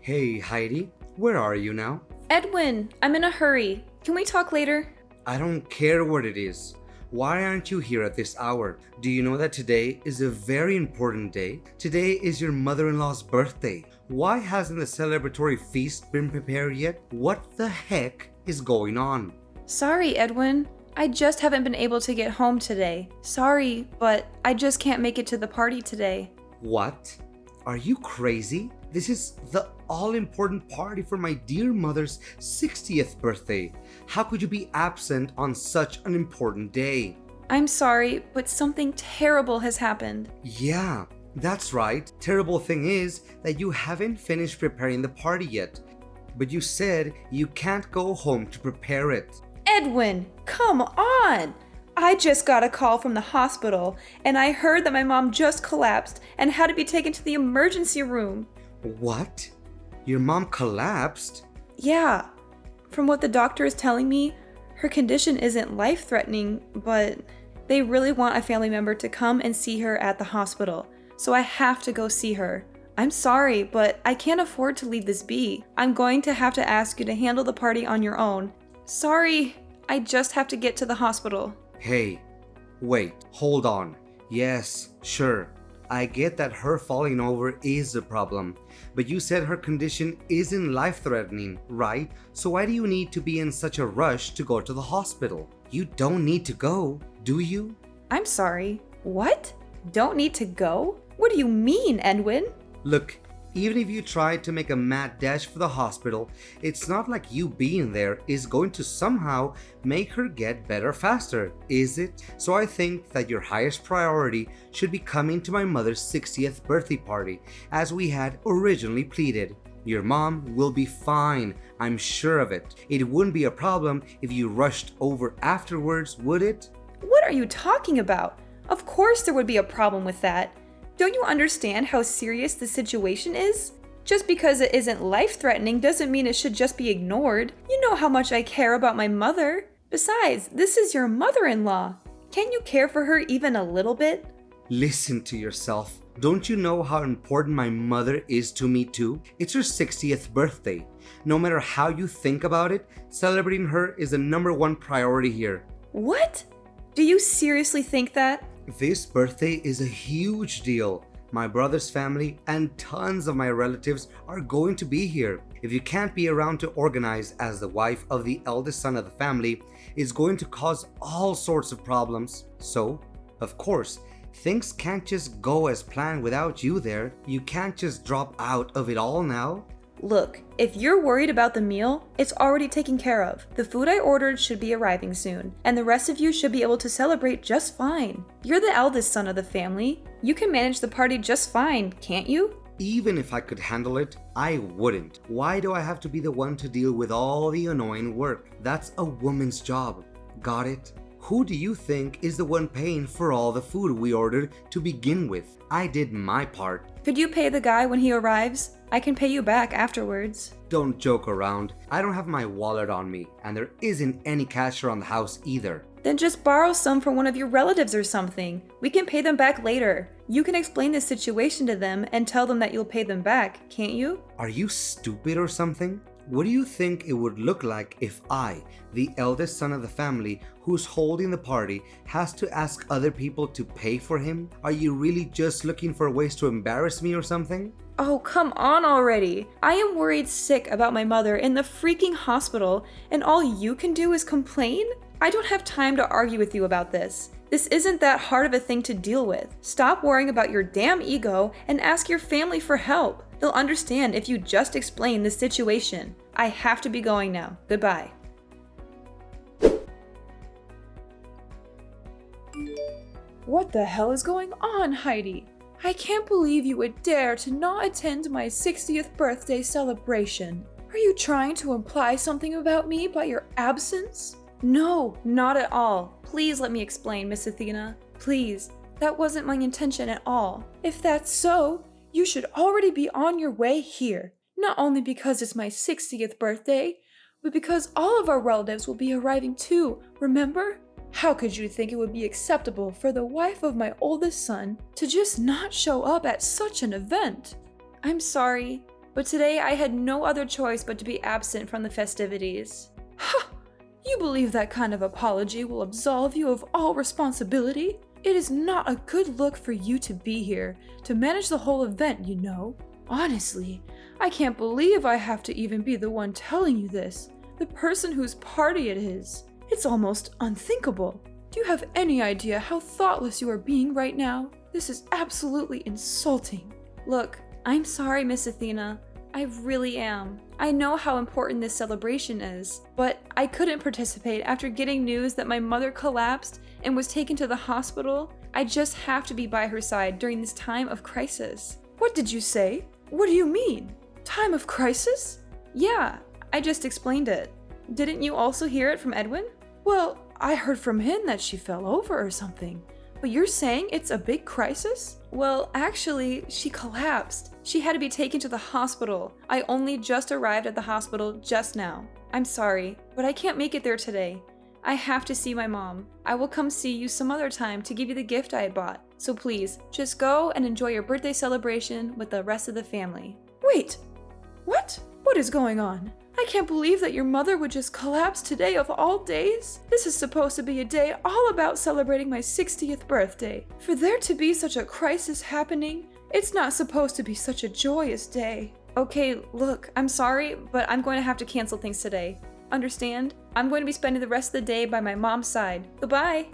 Hey Heidi, where are you now? Edwin, I'm in a hurry. Can we talk later? I don't care what it is. Why aren't you here at this hour? Do you know that today is a very important day? Today is your mother-in-law's birthday. Why hasn't the celebratory feast been prepared yet? What the heck is going on? Sorry, Edwin. I just haven't been able to get home today. Sorry, but I just can't make it to the party today. What? Are you crazy? This is the all-important party for my dear mother's 60th birthday. How could you be absent on such an important day? I'm sorry, but something terrible has happened. Yeah, that's right. Terrible thing is that you haven't finished preparing the party yet. But you said you can't go home to prepare it. Edwin, come on! I just got a call from the hospital, and I heard that my mom just collapsed and had to be taken to the emergency room. What? Your mom collapsed? Yeah. From what the doctor is telling me, her condition isn't life-threatening, but they really want a family member to come and see her at the hospital, so I have to go see her. I'm sorry, but I can't afford to leave this be. I'm going to have to ask you to handle the party on your own. Sorry, I just have to get to the hospital. Hey, wait, hold on. Yes, sure. I get that her falling over is a problem, but you said her condition isn't life-threatening, right? So why do you need to be in such a rush to go to the hospital? You don't need to go, do you? I'm sorry. What? Don't need to go? What do you mean, Edwin? Look, even if you try to make a mad dash for the hospital, it's not like you being there is going to somehow make her get better faster, is it? So I think that your highest priority should be coming to my mother's 60th birthday party, as we had originally pleaded. Your mom will be fine, I'm sure of it. It wouldn't be a problem if you rushed over afterwards, would it? What are you talking about? Of course there would be a problem with that. Don't you understand how serious the situation is? Just because it isn't life-threatening doesn't mean it should just be ignored. You know how much I care about my mother. Besides, this is your mother-in-law. Can't you care for her even a little bit? Listen to yourself. Don't you know how important my mother is to me too? It's her 60th birthday. No matter how you think about it, celebrating her is the #1 priority here. What? Do you seriously think that? This birthday is a huge deal. My brother's family and tons of my relatives are going to be here. If you can't be around to organize as the wife of the eldest son of the family, it's going to cause all sorts of problems. So, of course, things can't just go as planned without you there. You can't just drop out of it all now. Look, if you're worried about the meal, it's already taken care of. The food I ordered should be arriving soon, and the rest of you should be able to celebrate just fine. You're the eldest son of the family. You can manage the party just fine, can't you? Even if I could handle it, I wouldn't. Why do I have to be the one to deal with all the annoying work? That's a woman's job. Got it? Who do you think is the one paying for all the food we ordered to begin with? I did my part. Could you pay the guy when he arrives? I can pay you back afterwards. Don't joke around. I don't have my wallet on me, and there isn't any cash around the house either. Then just borrow some from one of your relatives or something. We can pay them back later. You can explain the situation to them and tell them that you'll pay them back, can't you? Are you stupid or something? What do you think it would look like if I, the eldest son of the family who's holding the party, has to ask other people to pay for him? Are you really just looking for ways to embarrass me or something? Oh, come on already. I am worried sick about my mother in the freaking hospital, and all you can do is complain? I don't have time to argue with you about this. This isn't that hard of a thing to deal with. Stop worrying about your damn ego and ask your family for help. They'll understand if you just explain the situation. I have to be going now. Goodbye. What the hell is going on, Heidi? I can't believe you would dare to not attend my 60th birthday celebration. Are you trying to imply something about me by your absence? No, not at all. Please let me explain, Miss Athena. Please, that wasn't my intention at all. If that's so, you should already be on your way here. Not only because it's my 60th birthday, but because all of our relatives will be arriving too, remember? How could you think it would be acceptable for the wife of my oldest son to just not show up at such an event? I'm sorry, but but today I had no other choice but to be absent from the festivities. Ha! You believe that kind of apology will absolve you of all responsibility? It is not a good look for you to be here, to manage the whole event, you know. Honestly, I can't believe I have to even be the one telling you this, the person whose party it is. It's almost unthinkable. Do you have any idea how thoughtless you are being right now? This is absolutely insulting. Look, I'm sorry, Miss Athena. I really am. I know how important this celebration is, but I couldn't participate after getting news that my mother collapsed and was taken to the hospital. I just have to be by her side during this time of crisis. What did you say? What do you mean? Time of crisis? Yeah, I just explained it. Didn't you also hear it from Edwin? Well, I heard from him that she fell over or something. But you're saying it's a big crisis? Well, actually, she collapsed. She had to be taken to the hospital. I only just arrived at the hospital just now. I'm sorry, but I can't make it there today. I have to see my mom. I will come see you some other time to give you the gift I had bought. So please, just go and enjoy your birthday celebration with the rest of the family. Wait! What? What is going on? I can't believe that your mother would just collapse today of all days. This is supposed to be a day all about celebrating my 60th birthday. For there to be such a crisis happening, it's not supposed to be such a joyous day. Okay, look, I'm sorry, but I'm going to have to cancel things today. Understand? I'm going to be spending the rest of the day by my mom's side. Goodbye!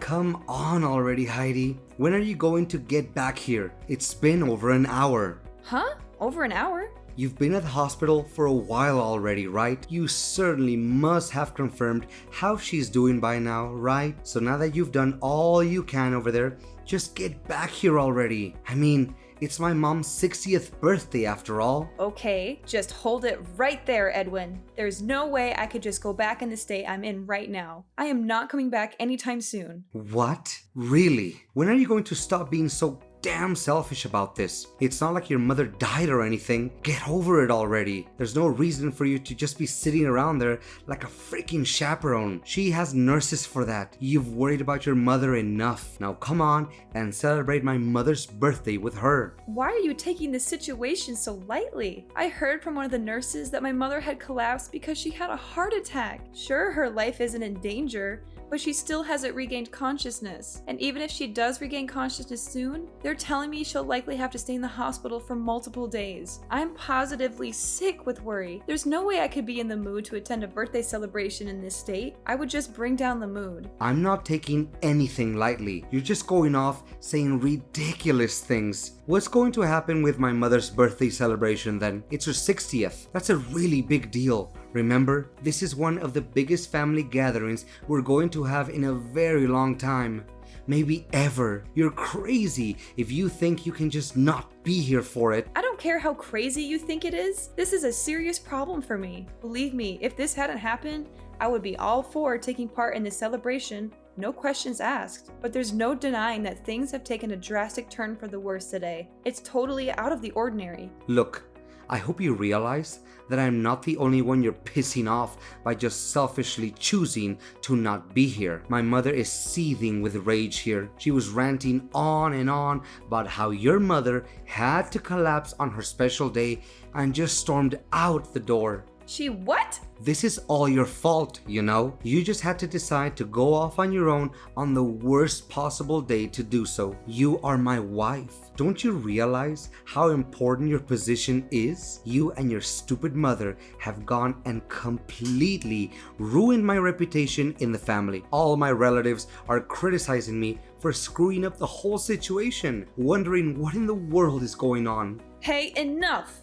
Come on already, Heidi. When are you going to get back here? It's been over an hour. Huh? Over an hour? You've been at the hospital for a while already, right? You certainly must have confirmed how she's doing by now, right? So now that you've done all you can over there, just get back here already. I mean, it's my mom's 60th birthday after all. Okay, just hold it right there, Edwin. There's no way I could just go back in the state I'm in right now. I am not coming back anytime soon. What? Really? When are you going to stop being so damn selfish about this? It's not like your mother died or anything. Get over it already. There's no reason for you to just be sitting around there like a freaking chaperone. She has nurses for that. You've worried about your mother enough. Now come on and celebrate my mother's birthday with her. Why are you taking this situation so lightly? I heard from one of the nurses that my mother had collapsed because she had a heart attack. Sure, her life isn't in danger, but she still hasn't regained consciousness. And even if she does regain consciousness soon, they're telling me she'll likely have to stay in the hospital for multiple days. I'm positively sick with worry. There's no way I could be in the mood to attend a birthday celebration in this state. I would just bring down the mood. I'm not taking anything lightly. You're just going off saying ridiculous things. What's going to happen with my mother's birthday celebration then? It's her 60th. That's a really big deal. Remember, this is one of the biggest family gatherings we're going to have in a very long time. Maybe ever. You're crazy if you think you can just not be here for it. I don't care how crazy you think it is. This is a serious problem for me. Believe me, if this hadn't happened, I would be all for taking part in this celebration. No questions asked. But there's no denying that things have taken a drastic turn for the worse today. It's totally out of the ordinary. Look, I hope you realize that I'm not the only one you're pissing off by just selfishly choosing to not be here. My mother is seething with rage here. She was ranting on and on about how your mother had to collapse on her special day and just stormed out the door. She what? This is all your fault, you know? You just had to decide to go off on your own on the worst possible day to do so. You are my wife. Don't you realize how important your position is? You and your stupid mother have gone and completely ruined my reputation in the family. All my relatives are criticizing me for screwing up the whole situation, wondering what in the world is going on. Hey, enough!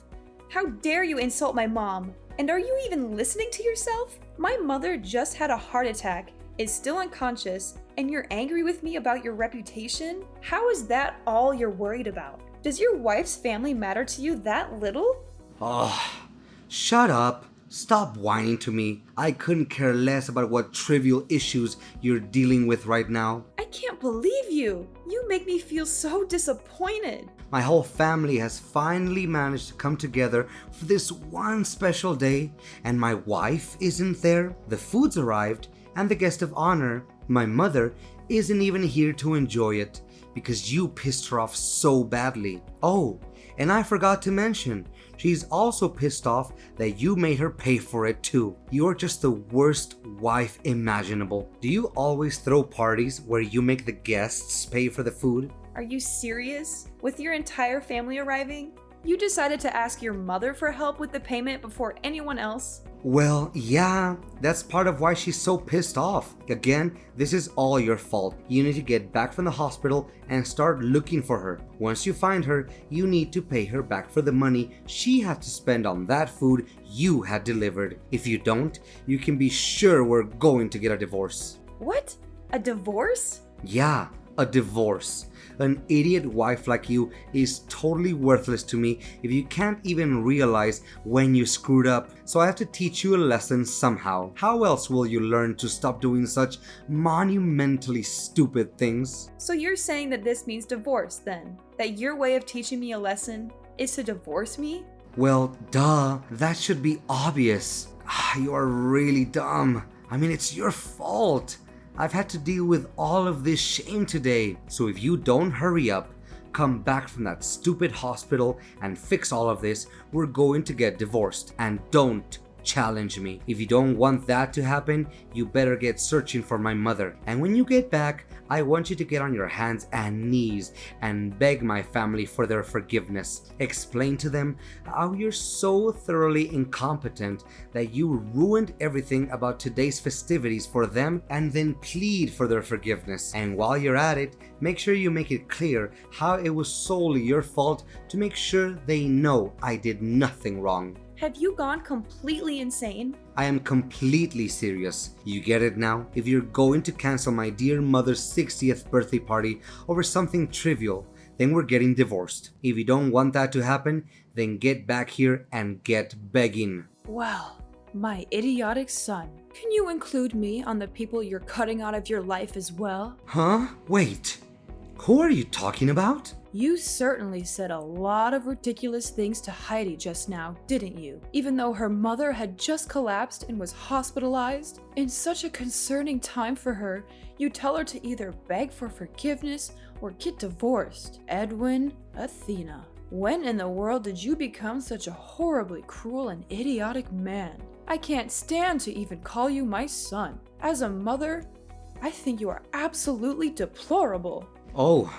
How dare you insult my mom? And are you even listening to yourself? My mother just had a heart attack, is still unconscious, and you're angry with me about your reputation? How is that all you're worried about? Does your wife's family matter to you that little? Oh, shut up. Stop whining to me. I couldn't care less about what trivial issues you're dealing with right now. I can't believe you. You make me feel so disappointed. My whole family has finally managed to come together for this one special day, and my wife isn't there. The food's arrived, and the guest of honor, my mother, isn't even here to enjoy it. because you pissed her off so badly. Oh, and I forgot to mention, she's also pissed off that you made her pay for it too. You're just the worst wife imaginable. Do you always throw parties where you make the guests pay for the food? Are you serious? With your entire family arriving, you decided to ask your mother for help with the payment before anyone else? Well, yeah, that's part of why she's so pissed off. Again, this is all your fault. You need to get back from the hospital and start looking for her. Once you find her, you need to pay her back for the money she had to spend on that food you had delivered. If you don't, you can be sure we're going to get a divorce. What? A divorce? Yeah, a divorce. An idiot wife like you is totally worthless to me if you can't even realize when you screwed up. So I have to teach you a lesson somehow. How else will you learn to stop doing such monumentally stupid things? So you're saying that this means divorce then? That your way of teaching me a lesson is to divorce me? Well, duh. That should be obvious. You are really dumb. I mean, it's your fault. I've had to deal with all of this shame today. So if you don't hurry up, come back from that stupid hospital and fix all of this, we're going to get divorced. And don't challenge me. If you don't want that to happen, you better get searching for my mother. And when you get back, I want you to get on your hands and knees and beg my family for their forgiveness. Explain to them how you're so thoroughly incompetent that you ruined everything about today's festivities for them, and then plead for their forgiveness. And while you're at it, make sure you make it clear how it was solely your fault, to make sure they know I did nothing wrong. Have you gone completely insane? I am completely serious. You get it now? If you're going to cancel my dear mother's 60th birthday party over something trivial, then we're getting divorced. If you don't want that to happen, then get back here and get begging. Well, my idiotic son. Can you include me on the people you're cutting out of your life as well? Huh? Wait. Who are you talking about? You certainly said a lot of ridiculous things to Heidi just now, didn't you? Even though her mother had just collapsed and was hospitalized? In such a concerning time for her, you tell her to either beg for forgiveness or get divorced. Edwin, Athena. When in the world did you become such a horribly cruel and idiotic man? I can't stand to even call you my son. As a mother, I think you are absolutely deplorable. Oh.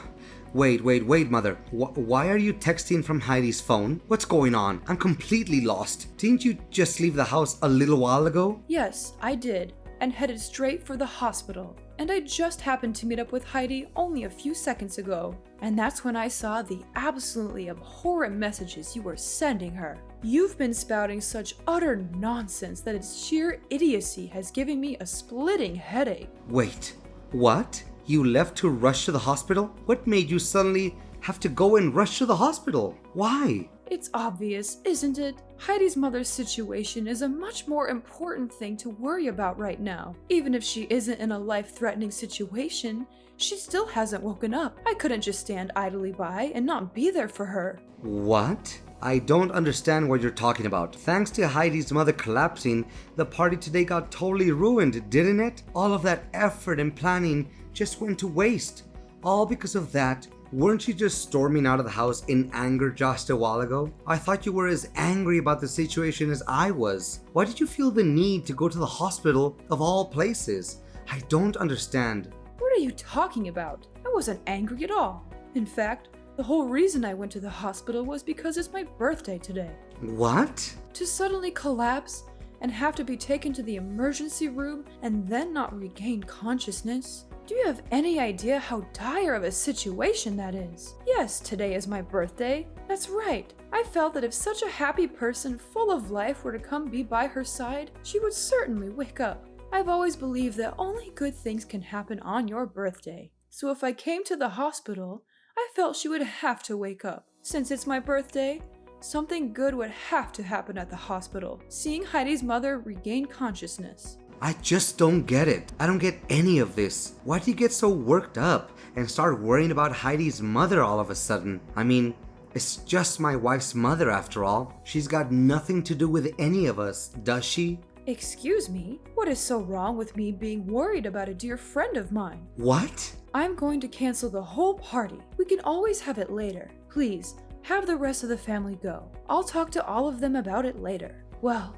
Wait, mother. Why are you texting from Heidi's phone? What's going on? I'm completely lost. Didn't you just leave the house a little while ago? Yes, I did, and headed straight for the hospital. And I just happened to meet up with Heidi only a few seconds ago. And that's when I saw the absolutely abhorrent messages you were sending her. You've been spouting such utter nonsense that its sheer idiocy has given me a splitting headache. Wait, what? You left to rush to the hospital? What made you suddenly have to go and rush to the hospital? Why? It's obvious, isn't it? Heidi's mother's situation is a much more important thing to worry about right now. Even if she isn't in a life-threatening situation, she still hasn't woken up. I couldn't just stand idly by and not be there for her. What? I don't understand what you're talking about. Thanks to Heidi's mother collapsing, the party today got totally ruined, didn't it? All of that effort and planning just went to waste. All because of that. Weren't you just storming out of the house in anger just a while ago? I thought you were as angry about the situation as I was. Why did you feel the need to go to the hospital of all places? I don't understand. What are you talking about? I wasn't angry at all. In fact, the whole reason I went to the hospital was because it's my birthday today. What? To suddenly collapse and have to be taken to the emergency room and then not regain consciousness? Do you have any idea how dire of a situation that is? Yes, today is my birthday. That's right. I felt that if such a happy person full of life were to come be by her side, she would certainly wake up. I've always believed that only good things can happen on your birthday. So if I came to the hospital, I felt she would have to wake up. Since it's my birthday, something good would have to happen at the hospital, seeing Heidi's mother regain consciousness. I just don't get it. I don't get any of this. Why do you get so worked up and start worrying about Heidi's mother all of a sudden? I mean, it's just my wife's mother after all. She's got nothing to do with any of us, does she? Excuse me? What is so wrong with me being worried about a dear friend of mine? What? I'm going to cancel the whole party. We can always have it later. Please, have the rest of the family go. I'll talk to all of them about it later. Well,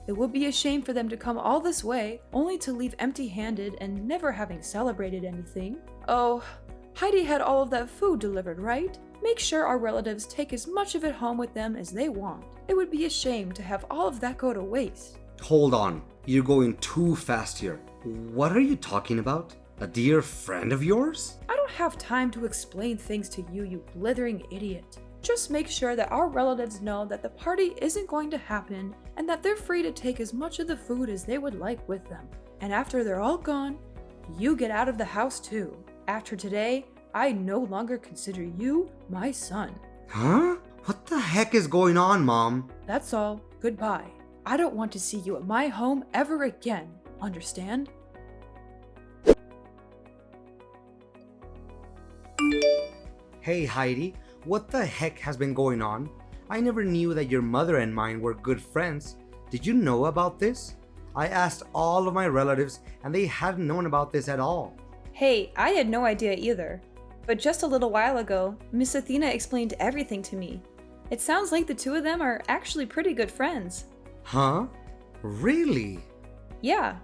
it would be a shame for them to come all this way, only to leave empty-handed and never having celebrated anything. Oh, Heidi had all of that food delivered, right? Make sure our relatives take as much of it home with them as they want. It would be a shame to have all of that go to waste. Hold on. You're going too fast here. What are you talking about? A dear friend of yours? I don't have time to explain things to you, you blithering idiot. Just make sure that our relatives know that the party isn't going to happen and that they're free to take as much of the food as they would like with them. And after they're all gone, you get out of the house too. After today, I no longer consider you my son. Huh? What the heck is going on, Mom? That's all. Goodbye. I don't want to see you at my home ever again. Understand? Hey Heidi, what the heck has been going on? I never knew that your mother and mine were good friends. Did you know about this? I asked all of my relatives and they hadn't known about this at all. Hey, I had no idea either. But just a little while ago, Miss Athena explained everything to me. It sounds like the two of them are actually pretty good friends. Huh? Really? Yeah.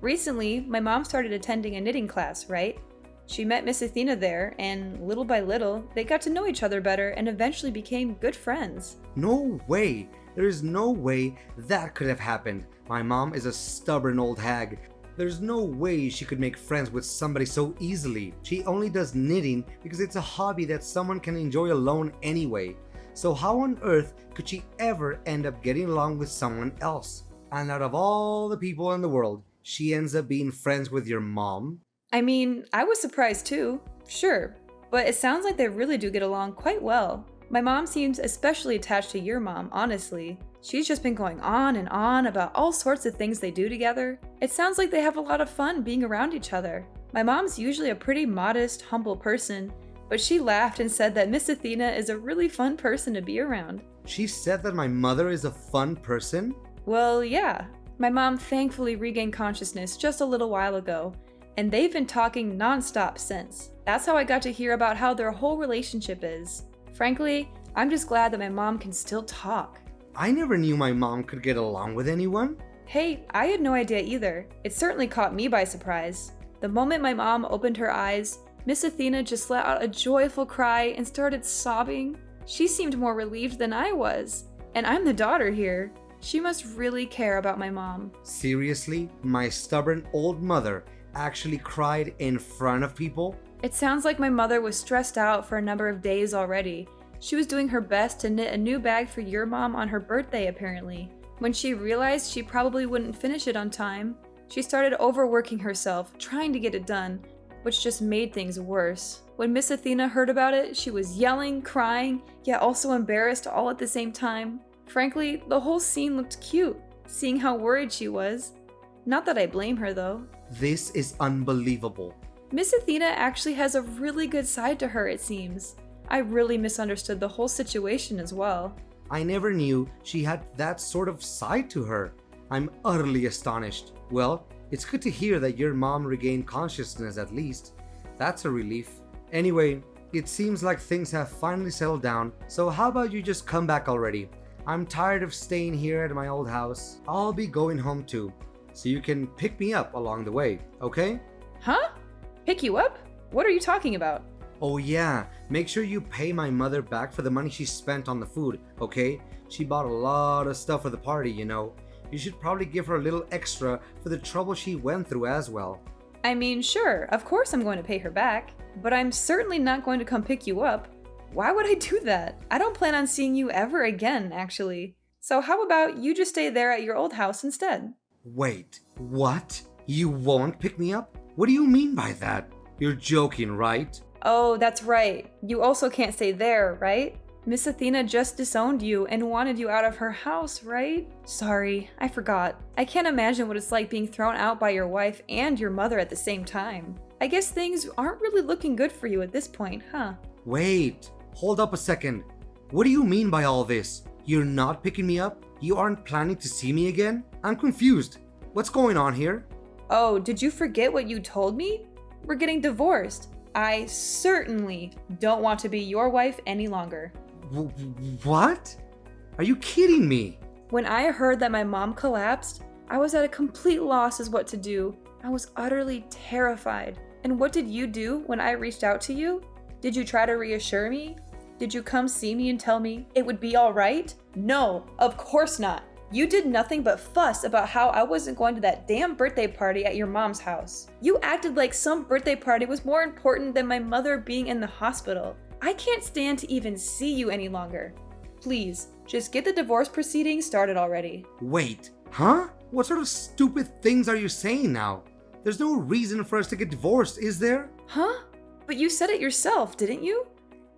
Recently, my mom started attending a knitting class, right? She met Miss Athena there, and little by little, they got to know each other better and eventually became good friends. No way. There is no way that could have happened. My mom is a stubborn old hag. There's no way she could make friends with somebody so easily. She only does knitting because it's a hobby that someone can enjoy alone anyway. So how on earth could she ever end up getting along with someone else? And out of all the people in the world, she ends up being friends with your mom? I mean, I was surprised too, sure, but it sounds like they really do get along quite well. My mom seems especially attached to your mom, honestly. She's just been going on and on about all sorts of things they do together. It sounds like they have a lot of fun being around each other. My mom's usually a pretty modest, humble person, but she laughed and said that Miss Athena is a really fun person to be around. She said that my mother is a fun person? Well, yeah. My mom thankfully regained consciousness just a little while ago, and they've been talking nonstop since. That's how I got to hear about how their whole relationship is. Frankly, I'm just glad that my mom can still talk. I never knew my mom could get along with anyone. Hey, I had no idea either. It certainly caught me by surprise. The moment my mom opened her eyes, Miss Athena just let out a joyful cry and started sobbing. She seemed more relieved than I was. And I'm the daughter here. She must really care about my mom. Seriously? My stubborn old mother actually cried in front of people? It sounds like my mother was stressed out for a number of days already. She was doing her best to knit a new bag for your mom on her birthday, apparently. When she realized she probably wouldn't finish it on time, she started overworking herself, trying to get it done, which just made things worse. When Miss Athena heard about it, she was yelling, crying, yet also embarrassed all at the same time. Frankly, the whole scene looked cute, seeing how worried she was. Not that I blame her, though. This is unbelievable. Miss Athena actually has a really good side to her, it seems. I really misunderstood the whole situation as well. I never knew she had that sort of side to her. I'm utterly astonished. Well, it's good to hear that your mom regained consciousness at least. That's a relief. Anyway, it seems like things have finally settled down, so how about you just come back already? I'm tired of staying here at my old house. I'll be going home too, so you can pick me up along the way, okay? Huh? Pick you up? What are you talking about? Oh yeah, make sure you pay my mother back for the money she spent on the food, okay? She bought a lot of stuff for the party, you know. You should probably give her a little extra for the trouble she went through as well. I mean, sure, of course I'm going to pay her back, but I'm certainly not going to come pick you up. Why would I do that? I don't plan on seeing you ever again, actually. So how about you just stay there at your old house instead? Wait, what? You won't pick me up? What do you mean by that? You're joking, right? Oh, that's right. You also can't stay there, right? Miss Athena just disowned you and wanted you out of her house, right? Sorry, I forgot. I can't imagine what it's like being thrown out by your wife and your mother at the same time. I guess things aren't really looking good for you at this point, huh? Wait, hold up a second. What do you mean by all this? You're not picking me up? You aren't planning to see me again? I'm confused. What's going on here? Oh, did you forget what you told me? We're getting divorced. I certainly don't want to be your wife any longer. What? Are you kidding me? When I heard that my mom collapsed, I was at a complete loss as what to do. I was utterly terrified. And what did you do when I reached out to you? Did you try to reassure me? Did you come see me and tell me it would be all right? No, of course not. You did nothing but fuss about how I wasn't going to that damn birthday party at your mom's house. You acted like some birthday party was more important than my mother being in the hospital. I can't stand to even see you any longer. Please, just get the divorce proceedings started already. Wait, huh? What sort of stupid things are you saying now? There's no reason for us to get divorced, is there? Huh? But you said it yourself, didn't you?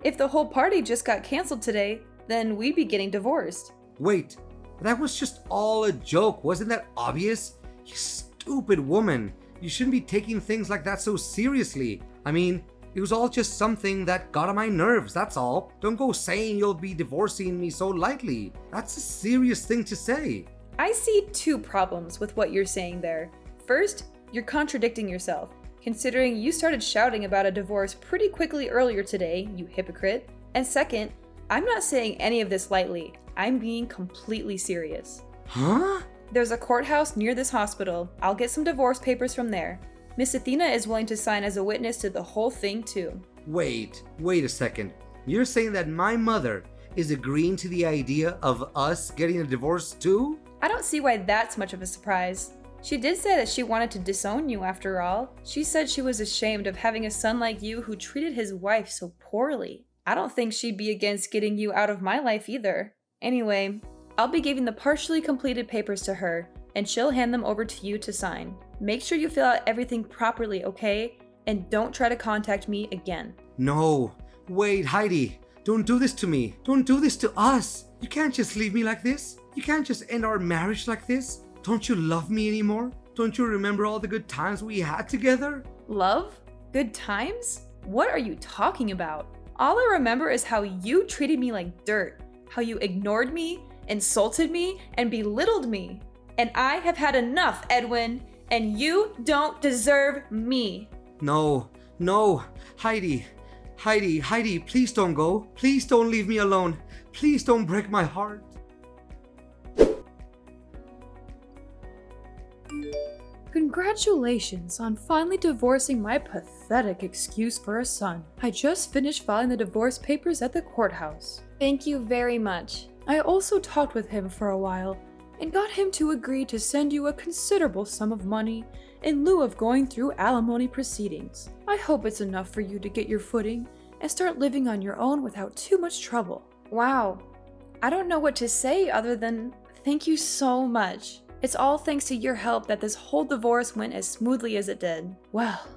If the whole party just got canceled today, then we'd be getting divorced. Wait, that was just all a joke. Wasn't that obvious? You stupid woman. You shouldn't be taking things like that so seriously. I mean, it was all just something that got on my nerves, that's all. Don't go saying you'll be divorcing me so lightly. That's a serious thing to say. I see two problems with what you're saying there. First, you're contradicting yourself, considering you started shouting about a divorce pretty quickly earlier today, you hypocrite. And second, I'm not saying any of this lightly. I'm being completely serious. Huh? There's a courthouse near this hospital. I'll get some divorce papers from there. Miss Athena is willing to sign as a witness to the whole thing too. Wait a second. You're saying that my mother is agreeing to the idea of us getting a divorce too? I don't see why that's much of a surprise. She did say that she wanted to disown you after all. She said she was ashamed of having a son like you who treated his wife so poorly. I don't think she'd be against getting you out of my life either. Anyway, I'll be giving the partially completed papers to her, and she'll hand them over to you to sign. Make sure you fill out everything properly, okay? And don't try to contact me again. No. Wait, Heidi. Don't do this to me. Don't do this to us. You can't just leave me like this. You can't just end our marriage like this. Don't you love me anymore? Don't you remember all the good times we had together? Love? Good times? What are you talking about? All I remember is how you treated me like dirt, how you ignored me, insulted me, and belittled me. And I have had enough, Edwin, and you don't deserve me. No, Heidi, please don't go. Please don't leave me alone. Please don't break my heart. Congratulations on finally divorcing my pathetic excuse for a son. I just finished filing the divorce papers at the courthouse. Thank you very much. I also talked with him for a while and got him to agree to send you a considerable sum of money in lieu of going through alimony proceedings. I hope it's enough for you to get your footing and start living on your own without too much trouble. Wow. I don't know what to say other than thank you so much. It's all thanks to your help that this whole divorce went as smoothly as it did. Well,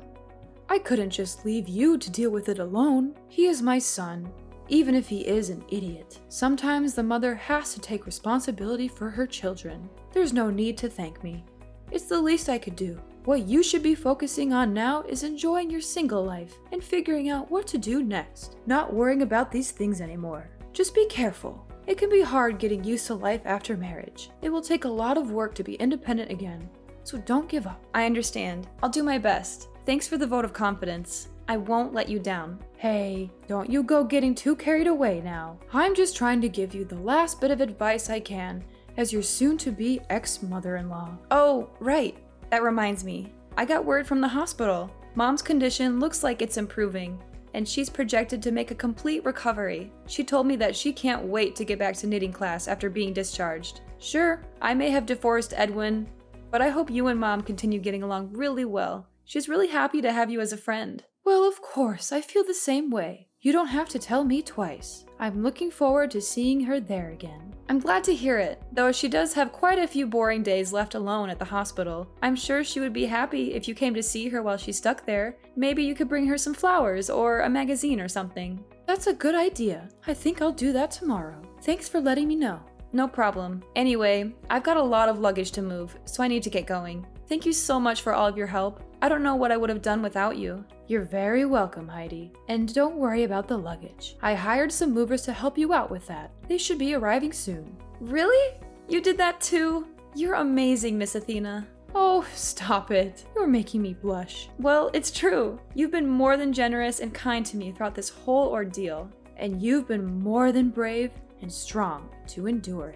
I couldn't just leave you to deal with it alone. He is my son, even if he is an idiot. Sometimes the mother has to take responsibility for her children. There's no need to thank me. It's the least I could do. What you should be focusing on now is enjoying your single life and figuring out what to do next. Not worrying about these things anymore. Just be careful. It can be hard getting used to life after marriage. It will take a lot of work to be independent again, so don't give up. I understand. I'll do my best. Thanks for the vote of confidence. I won't let you down. Hey, don't you go getting too carried away now. I'm just trying to give you the last bit of advice I can as your soon-to-be ex-mother-in-law. Oh, right. That reminds me. I got word from the hospital. Mom's condition looks like it's improving, and she's projected to make a complete recovery. She told me that she can't wait to get back to knitting class after being discharged. Sure, I may have divorced Edwin, but I hope you and Mom continue getting along really well. She's really happy to have you as a friend. Well, of course, I feel the same way. You don't have to tell me twice. I'm looking forward to seeing her there again. I'm glad to hear it, though she does have quite a few boring days left alone at the hospital. I'm sure she would be happy if you came to see her while she's stuck there. Maybe you could bring her some flowers or a magazine or something. That's a good idea. I think I'll do that tomorrow. Thanks for letting me know. No problem. Anyway, I've got a lot of luggage to move, so I need to get going. Thank you so much for all of your help. I don't know what I would have done without you. You're very welcome, Heidi. And don't worry about the luggage. I hired some movers to help you out with that. They should be arriving soon. Really? You did that too? You're amazing, Miss Athena. Oh, stop it. You're making me blush. Well, it's true. You've been more than generous and kind to me throughout this whole ordeal, and you've been more than brave and strong to endure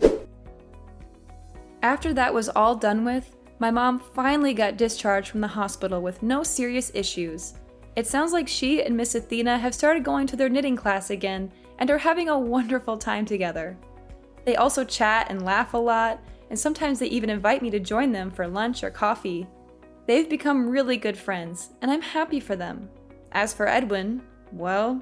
it. After that was all done with, my mom finally got discharged from the hospital with no serious issues. It sounds like she and Miss Athena have started going to their knitting class again and are having a wonderful time together. They also chat and laugh a lot, and sometimes they even invite me to join them for lunch or coffee. They've become really good friends, and I'm happy for them. As for Edwin, well,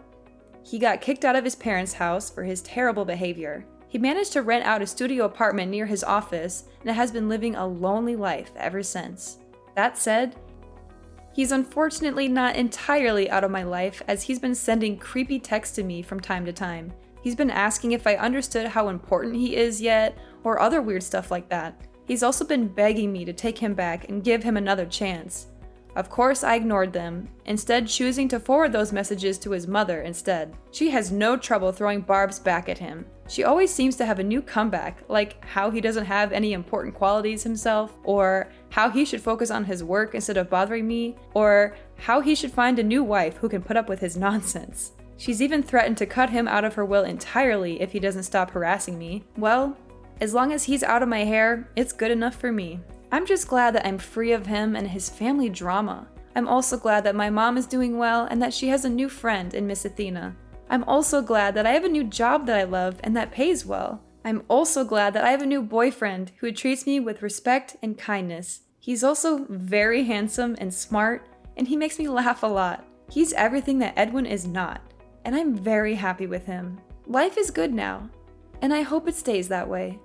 he got kicked out of his parents' house for his terrible behavior. He managed to rent out a studio apartment near his office and has been living a lonely life ever since. That said, he's unfortunately not entirely out of my life, as he's been sending creepy texts to me from time to time. He's been asking if I understood how important he is yet, or other weird stuff like that. He's also been begging me to take him back and give him another chance. Of course, I ignored them, instead choosing to forward those messages to his mother instead. She has no trouble throwing barbs back at him. She always seems to have a new comeback, like how he doesn't have any important qualities himself, or how he should focus on his work instead of bothering me, or how he should find a new wife who can put up with his nonsense. She's even threatened to cut him out of her will entirely if he doesn't stop harassing me. Well, as long as he's out of my hair, it's good enough for me. I'm just glad that I'm free of him and his family drama. I'm also glad that my mom is doing well and that she has a new friend in Miss Athena. I'm also glad that I have a new job that I love and that pays well. I'm also glad that I have a new boyfriend who treats me with respect and kindness. He's also very handsome and smart, and he makes me laugh a lot. He's everything that Edwin is not, and I'm very happy with him. Life is good now, and I hope it stays that way.